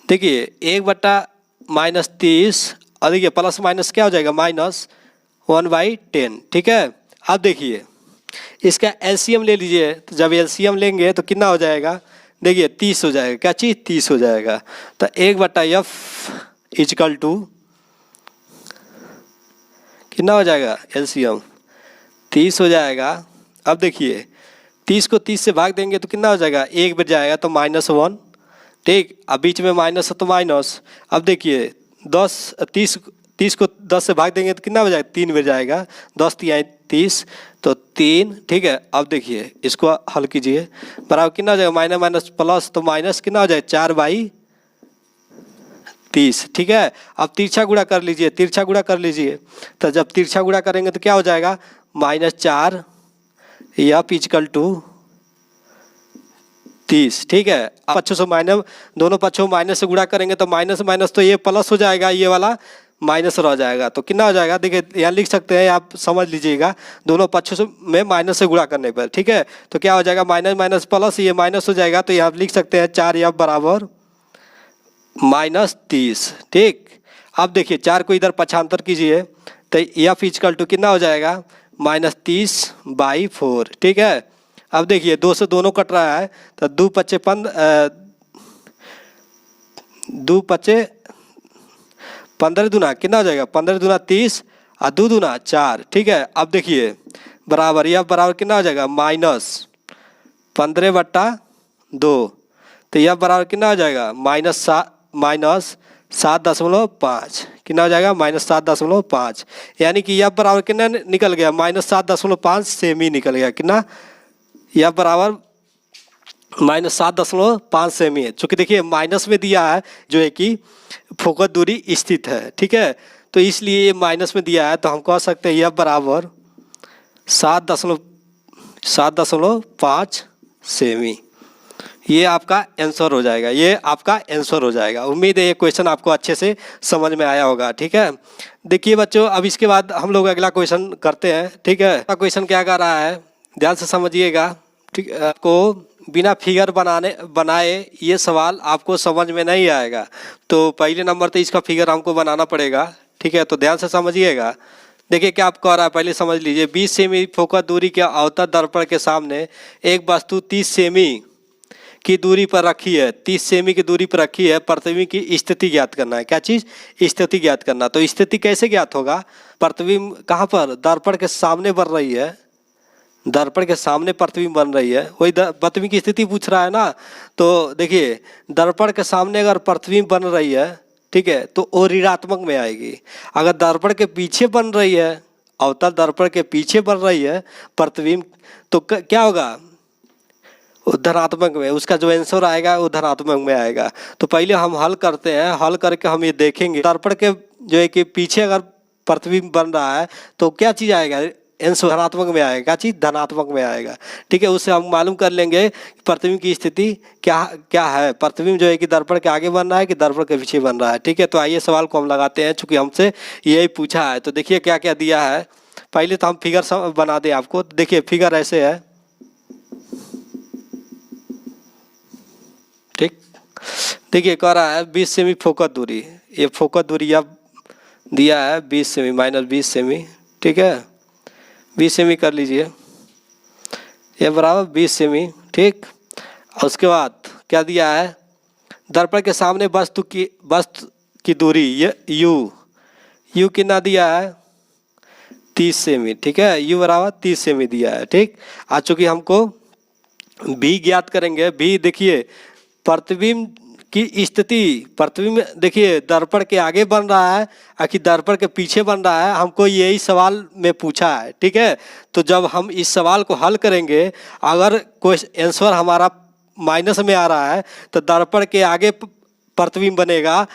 देखिए 1/-30 और देखिए प्लस माइनस क्या हो जाएगा, माइनस, 1/10, ठीक है। अब देखिए इसका एलसीएम ले लीजिए, तो जब एलसीएम लेंगे तो कितना हो जाएगा, देखिए 30 हो जाएगा, क्या चीज़ 30 हो जाएगा। तो 1/f इजकल टू कितना हो जाएगा, एलसीएम 30 हो जाएगा। अब देखिए 30 को 30 से भाग देंगे तो कितना हो जाएगा, 1 बच जाएगा तो -1, ठीक। अब बीच में माइनस है तो माइनस। अब देखिए 30 को 10 से भाग देंगे तो कितना हो जाएगा, 3 बच जाएगा, 10 तिया 30 तो 3, ठीक है। अब देखिए इसको हल कीजिए, बराबर कितना हो जाएगा, माइनस माइनस प्लस तो माइनस कितना हो जाएगा, 4/30, ठीक है। अब तिरछा गुणा कर लीजिए, तिरछा गुणा कर लीजिए, तो जब तिरछा गुणा करेंगे तो क्या हो जाएगा, -4 या इक्वल टू 30, ठीक है। अब पक्षों से माइनस, दोनों पक्षों माइनस से गुणा करेंगे तो माइनस माइनस तो ये प्लस हो जाएगा, ये वाला माइनस रह जाएगा, तो कितना हो जाएगा, देखिए यहाँ लिख सकते हैं, आप समझ लीजिएगा, दोनों पक्षों से में माइनस से गुणा करने पर, ठीक है। तो क्या हो जाएगा, माइनस माइनस प्लस, ये माइनस हो जाएगा, तो यहाँ लिख सकते हैं 4f बराबर -30, ठीक। अब देखिए 4 को इधर पक्षांतर कीजिए तो f इक्वल टू कितना हो जाएगा, -30/4, ठीक है। अब देखिए 2 से दोनों कट रहा है तो 2 पच्चे 15 दूना कितना हो जाएगा, 15 दूना 30 और 2 दूना 4, ठीक है। अब देखिए बराबर यह बराबर कितना हो जाएगा, -15/2, तो यह बराबर कितना हो जाएगा, -7.5, कितना हो जाएगा, -7.5, यानी कि यह बराबर कितना निकल गया, -7.5 सेमी निकल गया, कितना, यह बराबर -7.5 सेमी है। चूँकि देखिए माइनस में दिया है जो है कि फोकस दूरी स्थित है, ठीक है, तो इसलिए ये माइनस में दिया है, तो हम कह सकते हैं यह बराबर 7.5 सेमी। ये आपका आंसर हो जाएगा, ये आपका आंसर हो जाएगा। उम्मीद है ये क्वेश्चन आपको अच्छे से समझ में आया होगा, ठीक है। देखिए बच्चों, अब इसके बाद हम लोग अगला क्वेश्चन करते हैं, ठीक है। अगला क्वेश्चन क्या कर रहा है, ध्यान से समझिएगा, ठीक। आपको बिना फिगर बनाए ये सवाल आपको समझ में नहीं आएगा, तो पहले नंबर तो इसका फिगर हमको बनाना पड़ेगा, ठीक है। तो ध्यान से समझिएगा, देखिए क्या आप कह रहा है, पहले समझ लीजिए। 20 सेमी फोकस दूरी के अवतल दर्पण के सामने एक वस्तु 30 सेमी की दूरी पर रखी है, 30 सेमी की दूरी पर रखी है, प्रतिबिंब की स्थिति ज्ञात करना है। क्या चीज़, स्थिति ज्ञात करना। तो स्थिति कैसे ज्ञात होगा, प्रतिबिंब कहाँ पर, दर्पण के सामने बन रही है, दर्पण के सामने प्रतिबिंब बन रही है, वही प्रतिबिंब की स्थिति पूछ रहा है ना। तो देखिए दर्पण के सामने अगर प्रतिबिंब बन रही है, ठीक है, तो वो ऋणात्मक में आएगी। अगर दर्पण के पीछे बन रही है, अवतल दर्पण के पीछे बन रही है प्रतिबिंब, तो क्या होगा, वो धनात्मक में, उसका जो आंसर आएगा वो धनात्मक में आएगा। तो पहले हम हल करते हैं, हल करके हम ये देखेंगे दर्पण के जो है कि पीछे अगर प्रतिबिंब बन रहा है तो क्या चीज़ आएगा, आंसर धनात्मक में आएगा, क्या चीज़, धनात्मक में आएगा, ठीक है। उससे हम मालूम कर लेंगे प्रतिबिंब की स्थिति क्या क्या है, प्रतिबिंब जो है कि दर्पण के आगे बन रहा है कि दर्पण के पीछे बन रहा है, ठीक है। तो आइए सवाल को हम लगाते हैं, चूँकि हमसे यही पूछा है। तो देखिए क्या क्या दिया है, पहले तो हम फिगर बना दें आपको। देखिए फिगर ऐसे है, ठीक। देखिए कह रहा है 20 सेमी फोकस दूरी, ये फोकस दूरी अब दिया है 20 सेमी, -20 सेमी, ठीक है। 20 सेमी कर लीजिए, ये बराबर 20 सेमी, ठीक। और उसके बाद क्या दिया है, दर्पण के सामने वस्तु की दूरी ये यू कितना दिया है, 30 सेमी, ठीक है। यू बराबर 30 सेमी दिया है, ठीक। आज चूँकि हमको भी ज्ञात करेंगे, भी देखिए प्रतिबिंब की स्थिति, प्रतिबिंब देखिए दर्पण के आगे बन रहा है कि दर्पण के पीछे बन रहा है, हमको यही सवाल में पूछा है, ठीक है। तो जब हम इस सवाल को हल करेंगे, अगर कोई आंसर हमारा माइनस में आ रहा है तो दर्पण के आगे प्रतिबिंब बनेगा,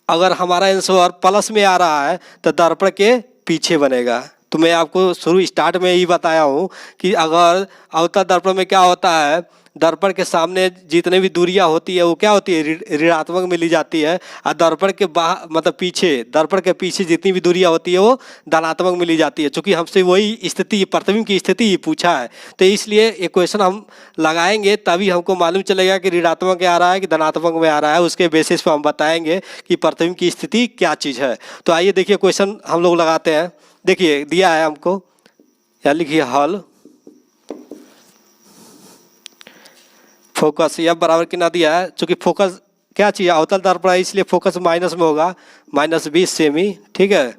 अगर हमारा आंसर प्लस में आ रहा है तो दर्पण के पीछे बनेगा। तो मैं आपको शुरू स्टार्ट में ही बताया हूँ कि अगर अवतल दर्पण में क्या होता है, दर्पण के सामने जितने भी दूरियां होती है वो क्या होती है, ऋणात्मक में ली जाती है, और दर्पण के बाहर मतलब पीछे, दर्पण के पीछे जितनी भी दूरियां होती है वो धनात्मक में ली जाती है। चूंकि हमसे वही स्थिति, प्रतिबिंब की स्थिति ही पूछा है, तो इसलिए ये क्वेश्चन हम लगाएंगे तभी हमको मालूम चलेगा कि ऋणात्मक में आ रहा है कि धनात्मक में आ रहा है। उसके बेसिस पर हम बताएंगे कि प्रतिबिंब की स्थिति क्या चीज़ है। तो आइए देखिए क्वेश्चन हम लोग लगाते हैं। देखिए दिया है हमको, या लिखिए हल फोकस F बराबर कितना दिया है। चूंकि फोकस क्या चाहिए, अवतल दर्पण है, इसलिए फोकस माइनस में होगा, -20 सेमी, ठीक है।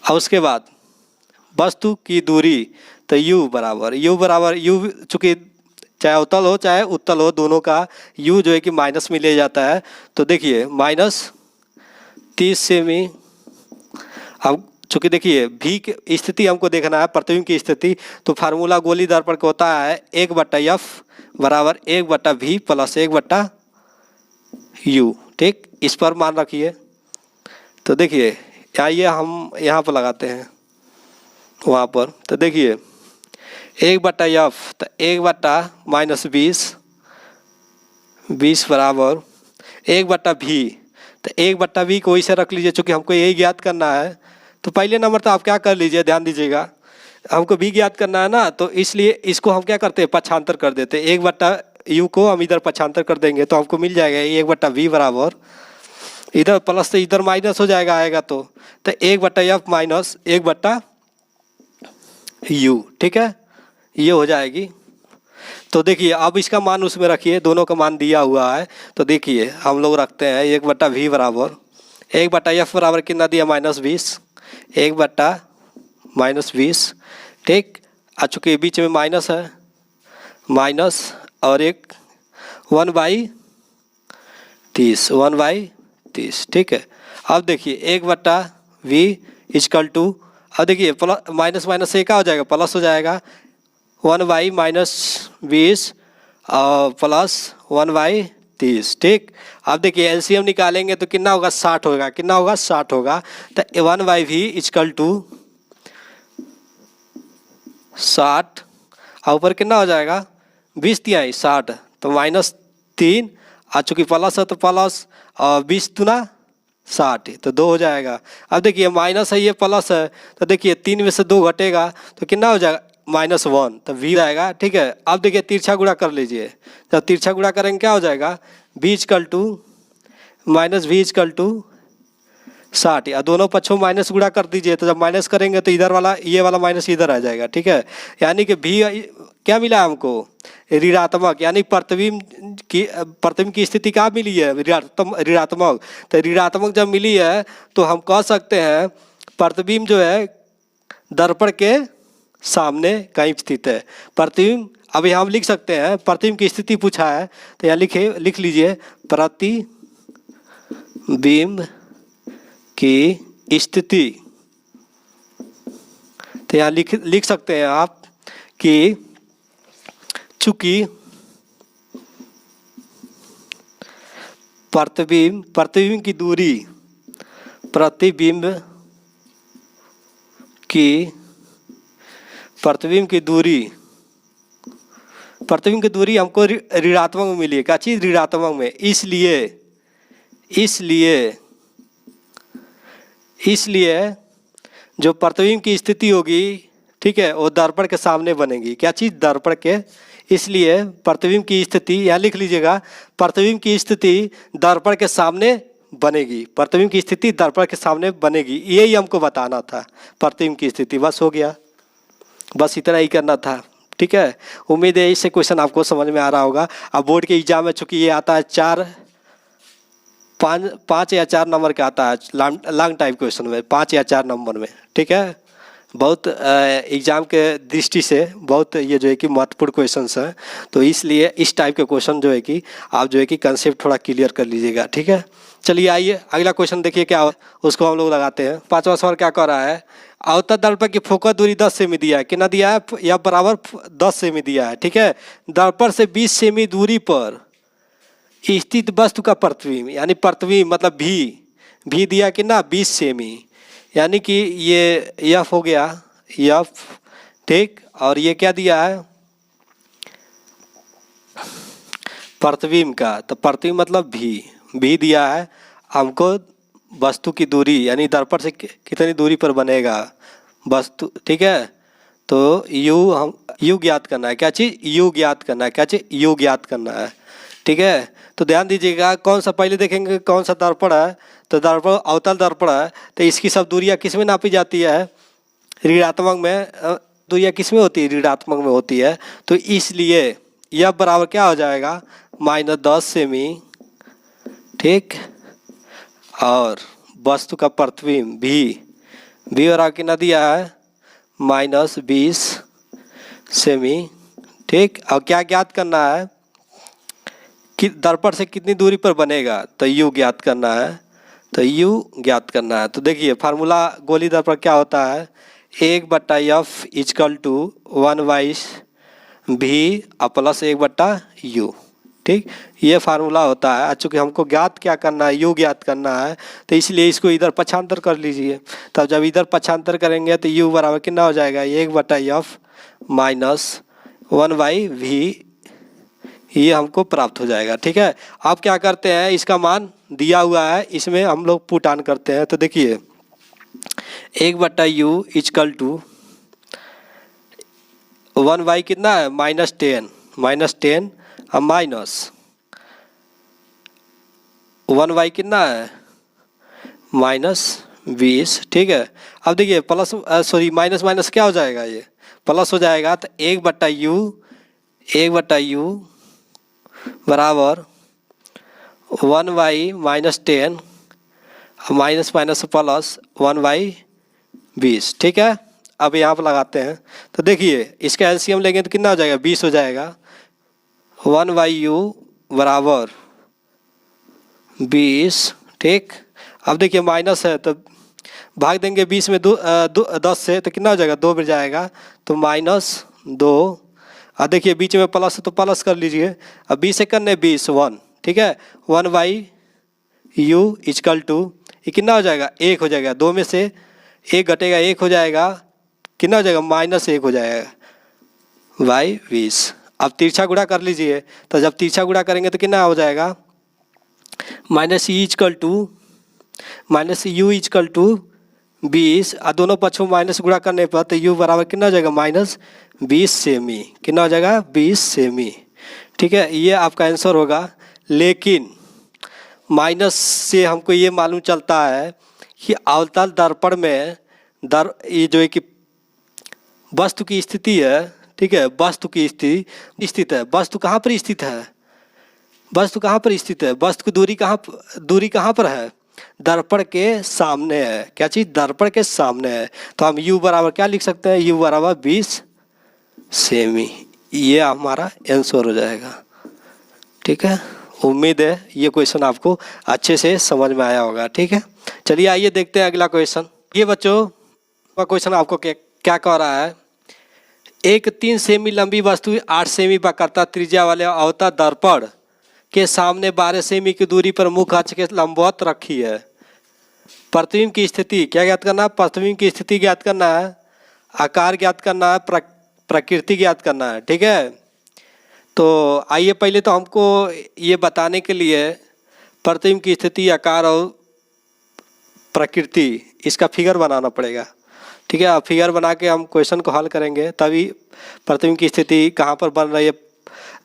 और उसके बाद वस्तु की दूरी, तो U बराबर चूंकि चाहे अवतल हो चाहे उत्तल हो, दोनों का U जो है कि माइनस में ले जाता है। तो देखिए -30 सेमी। अब चूंकि देखिए V की स्थिति हमको देखना है, प्रतिबिंब की स्थिति, तो फार्मूला गोली दर्पण का होता है 1/F बराबर 1/V प्लस 1/U, ठीक। इस पर मान रखिए। तो देखिए आइए हम यहाँ पर लगाते हैं वहाँ पर। तो देखिए 1/F, तो 1/-20 बराबर 1/V, तो 1/V को इसे रख लीजिए, चूँकि हमको यही ज्ञात करना है। तो पहले नंबर तो आप क्या कर लीजिए, ध्यान दीजिएगा, हमको भी ज्ञात करना है ना, तो इसलिए इसको हम क्या करते हैं, पक्षांतर कर देते हैं। 1/U को हम इधर पक्षांतर कर देंगे तो हमको मिल जाएगा 1/V बराबर, इधर प्लस से इधर माइनस हो जाएगा, आएगा तो 1/F माइनस 1/U, ठीक है, ये हो जाएगी। तो देखिए अब इसका मान उसमें रखिए, दोनों का मान दिया हुआ है। तो देखिए हम लोग रखते हैं 1/V बराबर 1/F बराबर कितना दिया, -20, 1/-20, ठीक। चूँकि बीच में माइनस है, माइनस और एक 1/30, ठीक है। अब देखिए 1/V इक्वल टू, अब देखिए प्लस माइनस माइनस से क्या हो जाएगा, प्लस हो जाएगा, 1/-20 प्लस 1/30, ठीक। अब देखिए एलसीएम निकालेंगे तो कितना होगा, 60 होगा, कितना होगा, 60 होगा। तो 1/V इक्वल टू 60, और ऊपर कितना हो जाएगा, 20×3 60, तो -3, और चूँकि प्लस है तो प्लस, और 20×2 60, तो 2 हो जाएगा। अब देखिए माइनस है, ये प्लस है, तो देखिए 3 में से 2 घटेगा तो कितना हो जाएगा, -1, तो V आएगा, ठीक है। अब देखिए तिरछा गुणा कर लीजिए, जब तिरछा गुणा करेंगे क्या हो जाएगा, V equal to -V equal to 60, या दोनों पक्षों माइनस गुणा कर दीजिए, तो जब माइनस करेंगे तो इधर वाला, ये वाला माइनस इधर आ जाएगा, ठीक है। यानी कि V क्या मिला हमको, ऋणात्मक, यानी प्रतिबिंब की स्थिति क्या मिली है, ऋणात्मक। तो ऋणात्मक जब मिली है तो हम कह सकते हैं प्रतिबिंब जो है दर्पण के सामने कहीं स्थित है। प्रतिबिंब, अब यहाँ हम लिख सकते हैं, प्रतिबिंब की स्थिति पूछा है तो यहाँ लिख लीजिए प्रतिबिंब की स्थिति। तो यहाँ लिख सकते हैं आप कि चूंकि प्रतिबिंब की दूरी, प्रतिबिंब की दूरी हमको ऋणात्मक में मिली है, क्या चीज़, ऋणात्मक में। इसलिए जो प्रतिबिंब की स्थिति होगी, ठीक है, वो दर्पण के सामने बनेगी, क्या चीज़, दर्पण के। इसलिए प्रतिबिंब की स्थिति यहाँ लिख लीजिएगा, प्रतिबिंब की स्थिति दर्पण के सामने बनेगी, प्रतिबिंब की स्थिति दर्पण के सामने बनेगी, यही हमको बताना था, प्रतिबिंब की स्थिति। बस हो गया, बस इतना ही करना था, ठीक है। उम्मीद है इससे क्वेश्चन आपको समझ में आ रहा होगा। अब बोर्ड के एग्जाम में चूंकि ये आता है 5 या 4 नंबर का आता है, लॉन्ग टाइप क्वेश्चन में 5 या 4 नंबर में, ठीक है। बहुत एग्ज़ाम के दृष्टि से बहुत ये जो है कि महत्वपूर्ण क्वेश्चंस हैं, तो इसलिए इस टाइप के क्वेश्चन जो है कि आप जो है कि कंसेप्ट थोड़ा क्लियर कर लीजिएगा, ठीक है। चलिए आइए अगला क्वेश्चन देखिए क्या हो, उसको हम लोग लगाते हैं। 5वां सवाल क्या कह रहा है, अवतल दर्पण की फोकस दूरी 10 सेमी दिया है, कितना दिया है, या बराबर 10 सेमी दिया है, ठीक है। दर्पण से 20 सेमी दूरी पर स्थित वस्तु का प्रतिबिंब, यानी प्रतिबिंब मतलब भी दिया कितना, 20 सेमी, यानी कि ये F हो गया, F, ठीक। और ये क्या दिया है, प्रतिबिंब का, तो प्रतिबिंब मतलब भी दिया है हमको, वस्तु की दूरी यानी दर्पण से कितनी दूरी पर बनेगा वस्तु, ठीक है। तो यू ज्ञात करना है, क्या चीज़, यू ज्ञात करना है, क्या चीज़, यू ज्ञात करना है, ठीक है। तो ध्यान दीजिएगा, कौन सा पहले देखेंगे कौन सा दर्पण है, तो दर्पण अवतल दर्पण है, तो इसकी सब दूरियाँ किस में नापी जाती है, ऋणात्मक में। दूरियाँ किस में होती है, ऋणात्मक में होती है। तो इसलिए यह बराबर क्या हो जाएगा, -10 सेमी, ठीक। और वस्तु का प्रतिबिंब भी बराबर कितना दिया है, -20 सेमी, ठीक। और क्या ज्ञात करना है कि दर्पण से कितनी दूरी पर बनेगा, तो यू ज्ञात करना है, तो यू ज्ञात करना है। तो देखिए फार्मूला गोली दर्पण क्या होता है, 1/f equal to 1/v plus 1/u, ठीक। ये फार्मूला होता है। चूँकि हमको ज्ञात क्या करना है, यू ज्ञात करना है, तो इसलिए इसको इधर पक्षांतर कर लीजिए। तब जब इधर पक्षांतर करेंगे तो यू बराबर कितना हो जाएगा, 1/f माइनस 1/v, ये हमको प्राप्त हो जाएगा, ठीक है। अब क्या करते हैं, इसका मान दिया हुआ है, इसमें हम लोग पुट ऑन करते हैं। तो देखिए 1/u इक्वल टू 1/, कितना है, -10 और माइनस 1/, कितना है, -20, ठीक है। अब देखिए प्लस सॉरी माइनस माइनस क्या हो जाएगा, ये प्लस हो जाएगा। तो 1/u बराबर 1/, -10 माइनस माइनस प्लस 1/20, ठीक है। अब यहाँ पर लगाते हैं, तो देखिए इसका एलसीएम लेंगे तो कितना हो जाएगा, 20 हो जाएगा। 1/u बराबर 20, ठीक। अब देखिए माइनस है तो भाग देंगे 20 में 10 से, तो कितना हो जाएगा, 2 बढ़ जाएगा, तो -2। अब देखिए बीच में प्लस है तो प्लस कर लीजिए। अब 20 से करने 20, 1, ठीक है। 1/u इक्वल टू, ये कितना हो जाएगा, 1 हो जाएगा, 2 में से 1 घटेगा, 1 हो जाएगा, कितना हो जाएगा, -1 हो जाएगा बाई 20। अब तिरछा गुणा कर लीजिए, तो जब तिरछा गुणा करेंगे तो कितना हो जाएगा, -u इक्वल टू 20, और दोनों पक्षों माइनस गुणा करने पर तो u बराबर कितना हो जाएगा, -20 सेमी, कितना हो जाएगा, 20 सेमी, ठीक है। ये आपका आंसर होगा। लेकिन माइनस से हमको ये मालूम चलता है कि अवतल दर्पण में ये जो है कि वस्तु की स्थिति है, ठीक है, वस्तु की स्थिति स्थित है, वस्तु कहाँ पर स्थित है, वस्तु कहाँ पर स्थित है, वस्तु की दूरी कहाँ पर है, दर्पण के सामने है, क्या चीज़, दर्पण के सामने है। तो हम u बराबर क्या लिख सकते हैं, u बराबर 20 सेमी, ये हमारा आंसर हो जाएगा, ठीक है। उम्मीद है ये क्वेश्चन आपको अच्छे से समझ में आया होगा, ठीक है। चलिए आइए देखते हैं अगला क्वेश्चन। ये बच्चों का क्वेश्चन आपको क्या कह रहा है, एक 3 सेमी लंबी वस्तु 8 सेमी वक्रता त्रिज्या वाले अवतल दर्पण के सामने 12 सेमी की दूरी पर मुख्य अक्ष के लंबवत रखी है। प्रतिबिंब की स्थिति क्या ज्ञात करना है, प्रतिबिंब की स्थिति ज्ञात करना है, आकार ज्ञात करना है, प्रकृति ज्ञात करना है, ठीक है। तो आइए पहले तो हमको ये बताने के लिए प्रतिबिंब की स्थिति, आकार और प्रकृति, इसका फिगर बनाना पड़ेगा, ठीक है। अब फिगर बना के हम क्वेश्चन को हल करेंगे, तभी प्रतिबिंब की स्थिति कहाँ पर बन रही है,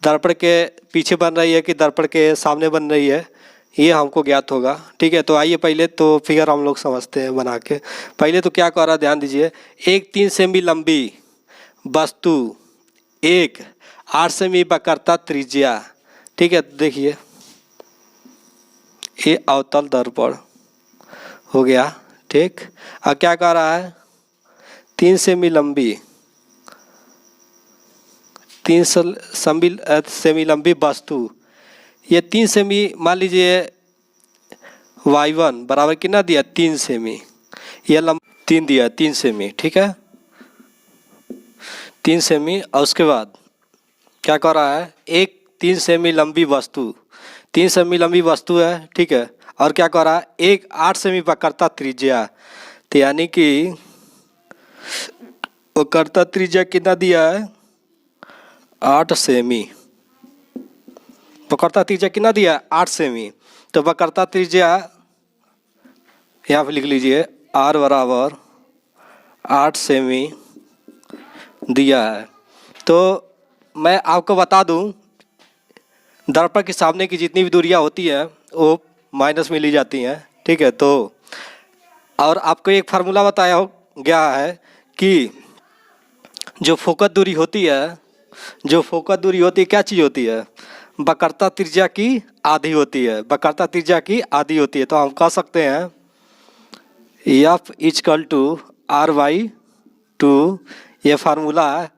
दर्पण के पीछे बन रही है कि दर्पण के सामने बन रही है, ये हमको ज्ञात होगा, ठीक है। तो आइए पहले तो फिगर हम लोग समझते हैं बना के। पहले तो क्या कह रहा है, ध्यान दीजिए, एक 3 सेमी लंबी वस्तु, एक 8 सेमी वक्रता त्रिज्या, ठीक है। तो देखिए ये अवतल दर्पण हो गया, ठीक। अब क्या कह रहा है, 3 सेमी लंबी, 3 सेमी लंबी वस्तु, ये 3 सेमी मान लीजिए y1 बराबर कितना दिया, 3 सेमी, यह 3 दिया, 3 सेमी, ठीक है, 3 सेमी। और उसके बाद क्या कह रहा है, एक 3 सेमी लंबी वस्तु, 3 सेमी लंबी वस्तु है, ठीक है। और क्या कह रहा है, एक 8 सेमी वक्रता त्रिज्या, तो यानी कि वक्रता त्रिज्या कितना दिया है, 8 सेमी वक्रता त्रिज्या कितना दिया, 8 सेमी। तो वक्रता त्रिज्या यहाँ पे लिख लीजिए r बराबर 8 सेमी दिया है। तो मैं आपको बता दूं, दर्पण के सामने की जितनी भी दूरियां होती हैं वो माइनस में ली जाती हैं, ठीक है। तो और आपको एक फार्मूला बताया गया है कि जो फोकस दूरी होती है, जो फोकस दूरी होती है क्या चीज़ होती है, वक्रता त्रिज्या की आधी होती है, वक्रता त्रिज्या की आधी होती है। तो हम कह सकते हैं F इक्वल टू r/2, ये फार्मूला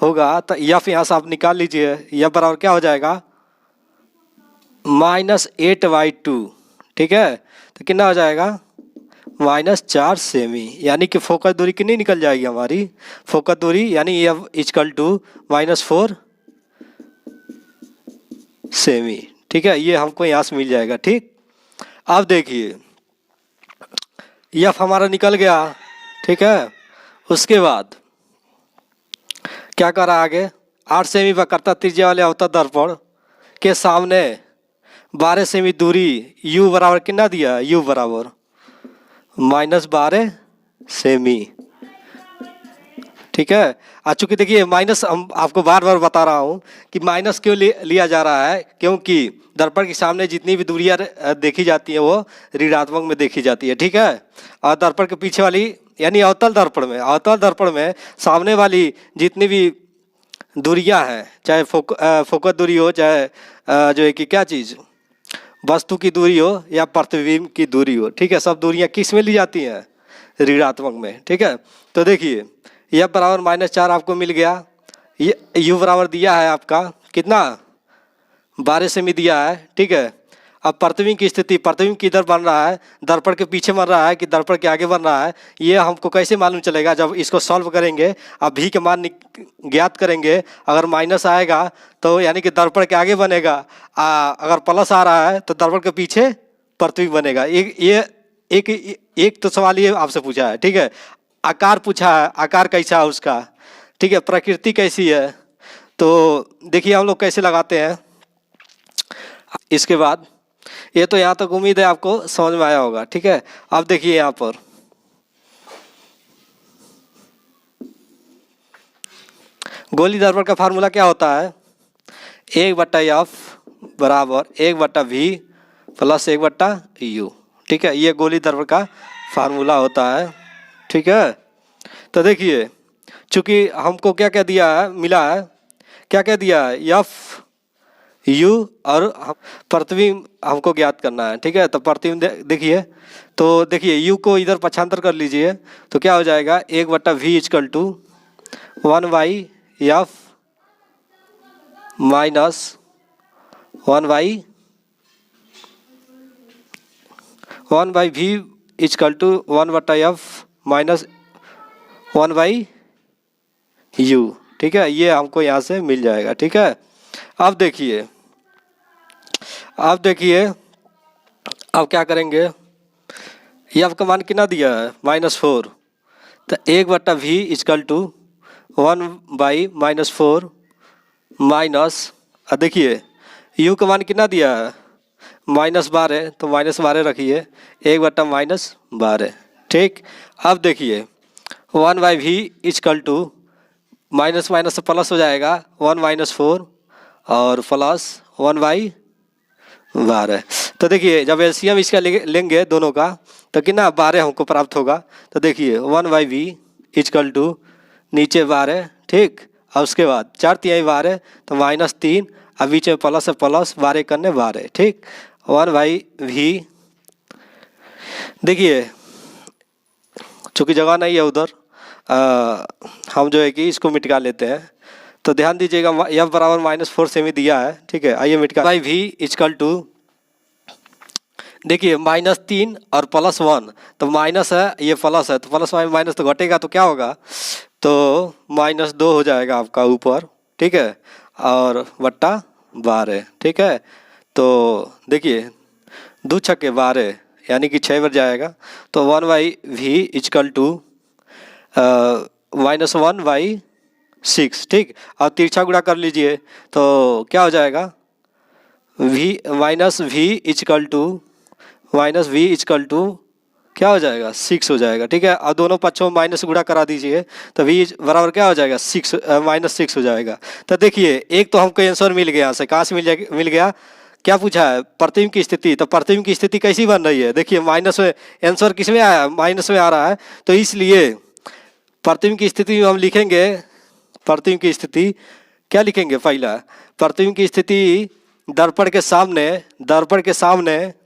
होगा। तो F यहाँ से आप निकाल लीजिए, F बराबर क्या हो जाएगा, -8/2, ठीक है। तो कितना हो जाएगा, -4 सेमी, यानी कि फोकस दूरी कितनी निकल जाएगी हमारी, फोकस दूरी यानी F इक्वल टू -4 सेमी, ठीक है। ये हमको यहाँ से मिल जाएगा, ठीक। अब देखिए F हमारा निकल गया, ठीक है। उसके बाद क्या करा आगे, 8 सेमी वक्रता त्रिज्या वाले अवतल दर्पण के सामने 12 सेमी दूरी u बराबर कितना दिया, u बराबर -12 सेमी, ठीक है। चूँकि देखिए माइनस, हम आपको बार बार बता रहा हूँ कि माइनस क्यों लिया जा रहा है, क्योंकि दर्पण के सामने जितनी भी दूरियाँ देखी जाती हैं वो ऋणात्मक में देखी जाती है, ठीक है। और दर्पण के पीछे वाली यानी अवतल दर्पण में सामने वाली जितनी भी दूरियाँ हैं, चाहे फोकस दूरी हो, चाहे जो है कि क्या चीज़, वस्तु की दूरी हो या प्रतिबिंब की दूरी हो, ठीक है, सब दूरियाँ किस में ली जाती हैं, ऋणात्मक में, ठीक है। तो देखिए F बराबर -4 आपको मिल गया, ये u बराबर दिया है आपका कितना, 12 सेमी दिया है, ठीक है। अब प्रतिबिंब की स्थिति, प्रतिबिंब किधर बन रहा है, दर्पण के पीछे बन रहा है कि दर्पण के आगे बन रहा है, ये हमको कैसे मालूम चलेगा, जब इसको सॉल्व करेंगे। अब v के मान ज्ञात करेंगे, अगर माइनस आएगा तो यानी कि दर्पण के आगे बनेगा, अगर प्लस आ रहा है तो दर्पण के पीछे प्रतिबिंब बनेगा। एक तो सवाल ये आपसे पूछा है, ठीक है। आकार पूछा है, आकार कैसा है उसका, ठीक है, प्रकृति कैसी है। तो देखिए हम लोग कैसे लगाते हैं। इसके बाद ये तो यहाँ तक उम्मीद है आपको समझ में आया होगा, ठीक है। अब देखिए यहाँ पर गोली दर्पण का फार्मूला क्या होता है, 1/F बराबर 1/V प्लस 1/U, ठीक है। ये गोली दर्पण का फार्मूला होता है, ठीक है। तो देखिए चूँकि हमको क्या क्या दिया है, मिला है, क्या क्या दिया है, F U और प्रतिबिंब हमको ज्ञात करना है, ठीक है। तो प्रतिबिंब देखिए, तो देखिए U को इधर पक्षांतर कर लीजिए, तो क्या हो जाएगा, 1/V equal to 1/F minus 1/V equal to 1/F minus 1/U, ठीक है। ये हमको यहाँ से मिल जाएगा, ठीक है। अब देखिए अब क्या करेंगे, F का मान कितना दिया है, -4, तो 1/V इक्वल टू 1/-4 माइनस, देखिए U का मान कितना दिया है, -12, तो -12 रखिए, 1/-12, ठीक। अब देखिए 1/V equal to minus minus से प्लस हो जाएगा, 1-4 और प्लस 1/12। तो देखिए जब एलसीएम इसका लेंगे दोनों का तो कितना 12 हमको प्राप्त होगा। तो देखिए 1/V इक्वल टू नीचे 12, ठीक। और उसके बाद 4×3 12, तो -3, अब बीच में प्लस से प्लस 12 करने 12, ठीक। 1/V, देखिए चूँकि जगह नहीं है उधर, हम जो है कि इसको मिटका लेते हैं। तो ध्यान दीजिएगा F बराबर -4 सेमी दिया है, ठीक है। आइए मिटका, V इक्वल टू, देखिए -3 और +1, तो माइनस है ये प्लस है, तो प्लस माइनस तो घटेगा, तो क्या होगा, तो -2 हो जाएगा आपका ऊपर, ठीक है, और बट्टा 12, ठीक है। तो देखिए 2 छक्के 12 यानी कि 6 बच जाएगा। तो 1/V इक्वल टू -1/6, ठीक। और तिरछा गुणा कर लीजिए तो क्या हो जाएगा, माइनस वी इजकल टू क्या हो जाएगा 6 हो जाएगा। ठीक है, अब दोनों पक्षों में माइनस गुणा करा दीजिए तो v बराबर क्या हो जाएगा 6 -6 हो जाएगा। तो देखिए एक तो हमको आंसर मिल गया, यहाँ से कहाँ से मिल गया, क्या पूछा है प्रतिबिंब की स्थिति। तो प्रतिबिंब की स्थिति कैसी बन रही है, देखिए माइनस में आंसर किस में आया, माइनस में आ रहा है। तो इसलिए प्रतिबिंब की स्थिति में हम लिखेंगे, प्रतिबिंब की स्थिति क्या लिखेंगे, पहला प्रतिबिंब की स्थिति दर्पण के सामने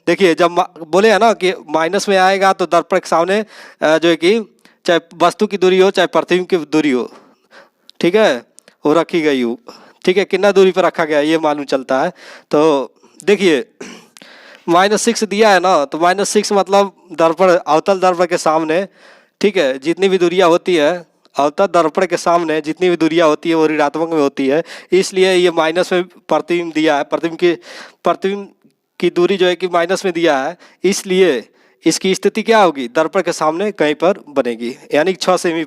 देखिए जब बोले है ना कि माइनस में आएगा तो दर्पण के सामने जो है कि चाहे वस्तु की दूरी हो चाहे प्रतिबिंब की दूरी हो, ठीक है, वो रखी गई हो। ठीक है, कितना दूरी पर रखा गया ये मालूम चलता है। तो देखिए -6 दिया है ना, तो -6 मतलब दर्पण अवतल दर्पण के सामने, ठीक है, जितनी भी दूरियां होती है अवतल दर्पण के सामने जितनी भी दूरियां होती है वो ऋणात्मक में होती है, इसलिए ये माइनस में प्रतिबिंब दिया है। प्रतिबिंब की दूरी जो है कि माइनस में दिया है, इसलिए इसकी स्थिति क्या होगी, दर्पण के सामने कहीं पर बनेगी, यानी 6 सेमी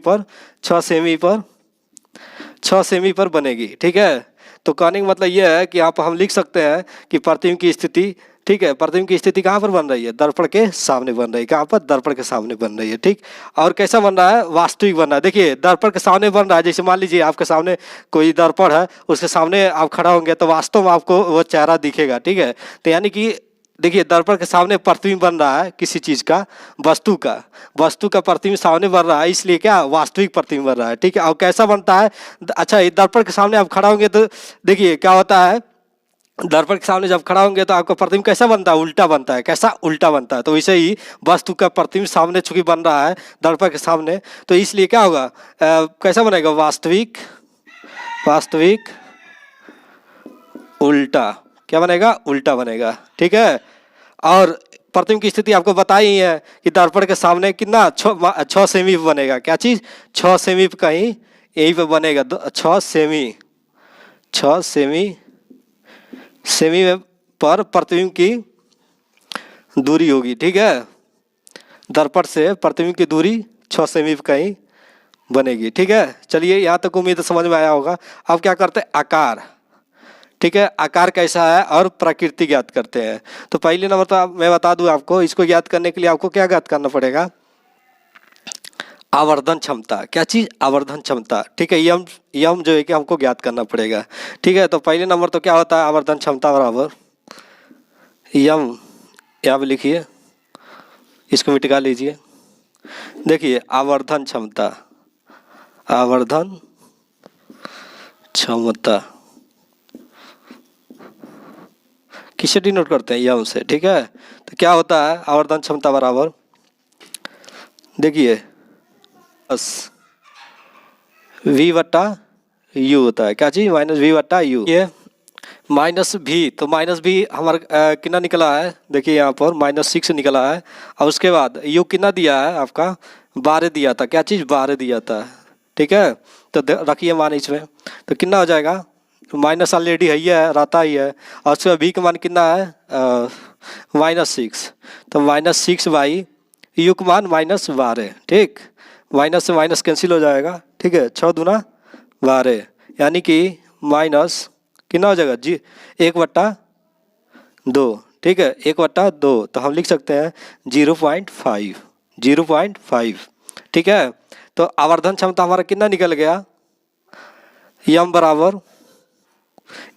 पर बनेगी। ठीक है, तो कहने का मतलब यह है कि यहाँ पर हम लिख सकते हैं कि प्रतिबिंब की स्थिति, ठीक है, प्रतिबिंब की स्थिति कहाँ पर बन रही है, दर्पण के सामने बन रही है। कहाँ पर, दर्पण के सामने बन रही है। ठीक, और कैसा बन रहा है, वास्तविक बन रहा है। देखिए दर्पण के सामने बन रहा है, जैसे मान लीजिए आपके सामने कोई दर्पण है, उसके सामने आप खड़ा होंगे तो वास्तव में आपको वो चेहरा दिखेगा। ठीक है, तो यानी कि देखिए दर्पण के सामने प्रतिबिंब बन रहा है किसी चीज़ का, वस्तु का प्रतिबिंब सामने बन रहा है, इसलिए क्या वास्तविक प्रतिबिंब बन रहा है। ठीक है, और कैसा बनता है, अच्छा ये दर्पण के सामने आप खड़ा होंगे तो देखिए क्या होता है, दर्पण के सामने जब खड़ा होंगे तो आपका प्रतिबिंब कैसा बनता है, उल्टा बनता है। कैसा, उल्टा बनता है। तो वैसे ही वस्तु का प्रतिबिंब सामने चूंकि बन रहा है दर्पण के सामने, तो इसलिए क्या होगा, कैसा बनेगा, वास्तविक उल्टा, क्या बनेगा, उल्टा बनेगा। ठीक है, और प्रतिबिंब की स्थिति आपको बताई ही है कि दर्पण के सामने कितना 6 सेमी पे बनेगा, क्या चीज़, 6 सेमी पे कहीं यहीं पे बनेगा, 6 सेमी में पर प्रतिबिंब की दूरी होगी। ठीक है, दर्पण से प्रतिबिंब की दूरी 6 सेमी पे कहीं बनेगी। ठीक है, चलिए यहाँ तक उम्मीद समझ में आया होगा। अब क्या करते हैं, आकार। ठीक है, आकार कैसा है और प्रकृति ज्ञात करते हैं। तो पहले नंबर तो मैं बता दूं आपको, इसको ज्ञात करने के लिए आपको क्या ज्ञात करना पड़ेगा, आवर्धन क्षमता। क्या चीज़, आवर्धन क्षमता। ठीक है, यम जो है कि हमको ज्ञात करना पड़ेगा। ठीक है, तो पहले नंबर तो क्या होता है, आवर्धन क्षमता बराबर यम, यहाँ पे लिखिए, इसको मिटा लीजिए। देखिए आवर्धन क्षमता किससे डिनोट करते हैं, यम से। ठीक है, तो क्या होता है आवर्धन क्षमता बराबर, देखिए बस v बट्टा u होता है। क्या चीज़, -v/u। ये -v, तो -v हमारा कितना निकला है, देखिए यहाँ पर -6 निकला है। और उसके बाद u कितना दिया है आपका, 12 दिया था। क्या चीज़, 12 दिया था। ठीक है, तो रखिए मान इसमें, तो कितना हो जाएगा, माइनस ऑलरेडी है, रहता ही है। और उसका v का मान कितना है, -6, तो -6 u का मान -12। ठीक, माइनस से माइनस कैंसिल हो जाएगा। ठीक है, 6 दूना 12, यानी कि माइनस कितना हो जाएगा जी, 1/2। ठीक है, 1/2, तो हम लिख सकते हैं 0.5। ठीक है, तो आवर्धन क्षमता हमारा कितना निकल गया, यम बराबर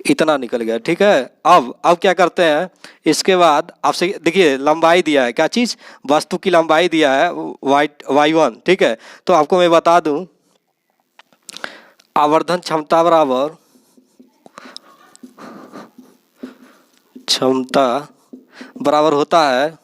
इतना निकल गया। ठीक है, अब क्या करते हैं, इसके बाद आपसे देखिए लंबाई दिया है, क्या चीज़, वस्तु की लंबाई दिया है y1। ठीक है, तो आपको मैं बता दूं, आवर्धन क्षमता बराबर होता है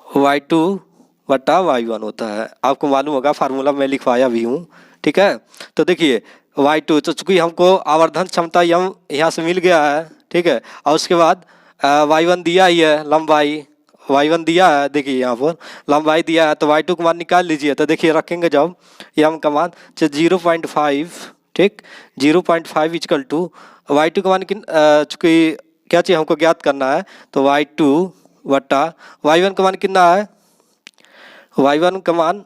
y2/y1 होता है। आपको मालूम होगा, फार्मूला मैं लिखवाया भी हूँ। ठीक है, तो देखिए y2, तो चूंकि हमको आवर्धन क्षमता यम यहाँ से मिल गया है। ठीक है, और उसके बाद y1 दिया ही है, लंबाई y1 दिया है, देखिए यहाँ पर लंबाई दिया है, तो y2 का मान निकाल लीजिए। तो देखिए रखेंगे जब यम का मान 0.5, ठीक, 0.5 इक्वल टू y2 का मान चूँकि क्या चाहिए हमको ज्ञात करना है, तो y2/y1 का मान कितना है, y1 का मान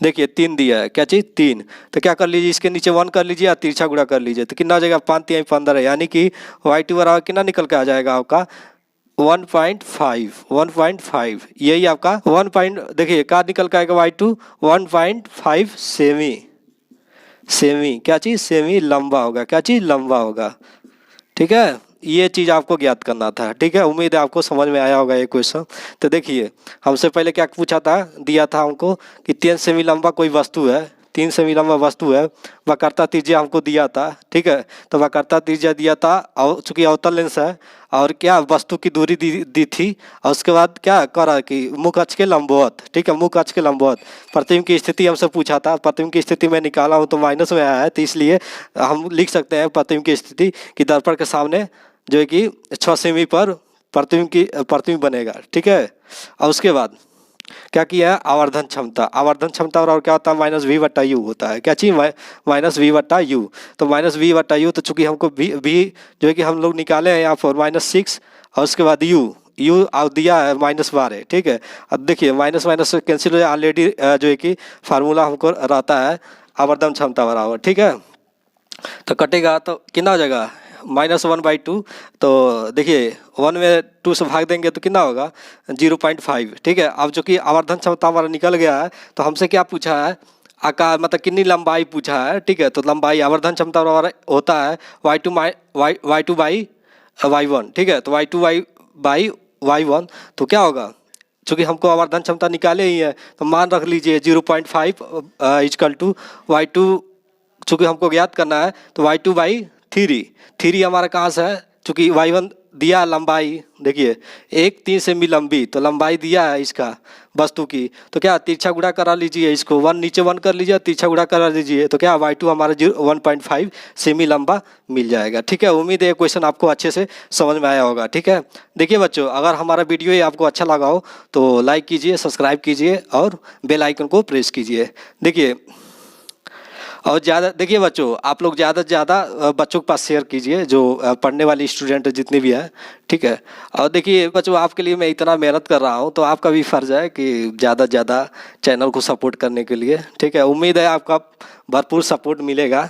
देखिए 3 दिया है, क्या चीज़ 3। तो क्या कर लीजिए, इसके नीचे 1 कर लीजिए और तिरछा गुणा कर लीजिए, तो कितना हो जाएगा 5 3 15, यानी कि y2 बराबर कितना निकल के आ जाएगा आपका 1.5 यही आपका 1 पॉइंट, देखिए क्या निकल के आएगा y2 1.5 सेमी, क्या चीज़ सेमी लंबा होगा, क्या चीज़ लंबा होगा। ठीक है, ये चीज़ आपको ज्ञात करना था। ठीक है, उम्मीद है आपको समझ में आया होगा ये क्वेश्चन। तो देखिए हमसे पहले क्या पूछा था, दिया था हमको कि 3 सेमी लंबा कोई वस्तु है, 3 सेमी लंबा वस्तु है, वक्रता त्रिज्या हमको दिया था। ठीक है, तो वक्रता त्रिज्या दिया था और चूंकि अवतल लेंस है और क्या वस्तु की दूरी दी थी, और उसके बाद क्या करा कि मुख अक्ष के लंबवत। ठीक है, मुख अक्ष के लंबवत प्रतिबिंब की स्थिति हमसे पूछा था, प्रतिबिंब की स्थिति में निकाला हूँ तो माइनस में आया है, तो इसलिए हम लिख सकते हैं प्रतिबिंब की स्थिति कि दर्पण के सामने जो है कि 6 सेमी पर प्रतिबिंब बनेगा। ठीक है, और उसके बाद क्या किया है, आवर्धन क्षमता, आवर्धन क्षमता और क्या होता है -v/u होता है, क्या चीज -v/u। तो -v/u, तो चूंकि हमको v जो है कि हम लोग निकाले हैं यहाँ पर -6 और उसके बाद u दिया है -12। ठीक है, अब देखिए माइनस माइनस कैंसिल हो जाए, ऑलरेडी जो है कि फार्मूला हमको रहता है आवर्धन क्षमता बराबर। ठीक है, तो कटेगा तो कितना हो जाएगा -1/2। तो देखिए 1 में 2 से भाग देंगे तो कितना होगा 0.5। ठीक है, अब जो कि आवर्धन क्षमता हमारा निकल गया है, तो हमसे क्या पूछा है, आकार मतलब कितनी लंबाई पूछा है। ठीक है, तो लंबाई आवर्धन क्षमता बराबर होता है y2 बाई y1। ठीक है, तो y2 बाई y1, तो क्या होगा, चूँकि हमको आवर्धन क्षमता निकाले ही है तो मान रख लीजिए 0.5 इजकल टू y2, चूँकि हमको ज्ञात करना है तो y2 बाई 3 हमारा कहाँ से है, चूँकि y1 दिया लंबाई, देखिए 1 सेमी लंबी, तो लंबाई दिया है इसका वस्तु की, तो क्या तिरछा गुणा करा लीजिए, इसको 1 नीचे 1 कर लीजिए, तिरछा गुणा करा लीजिए, तो क्या y2 हमारा 1.5 सेमी लंबा मिल जाएगा। ठीक है, उम्मीद है क्वेश्चन आपको अच्छे से समझ में आया होगा। ठीक है, देखिए बच्चों, अगर हमारा वीडियो ये आपको अच्छा लगा हो तो लाइक कीजिए, सब्सक्राइब कीजिए और बेल आइकन को प्रेस कीजिए। देखिए और ज़्यादा, देखिए बच्चों, आप लोग ज़्यादा से ज़्यादा बच्चों के पास शेयर कीजिए, जो पढ़ने वाली स्टूडेंट जितने भी हैं। ठीक है, और देखिए बच्चों, आपके लिए मैं इतना मेहनत कर रहा हूँ, तो आपका भी फ़र्ज़ है कि ज़्यादा से ज़्यादा चैनल को सपोर्ट करने के लिए। ठीक है, उम्मीद है आपका भरपूर सपोर्ट मिलेगा।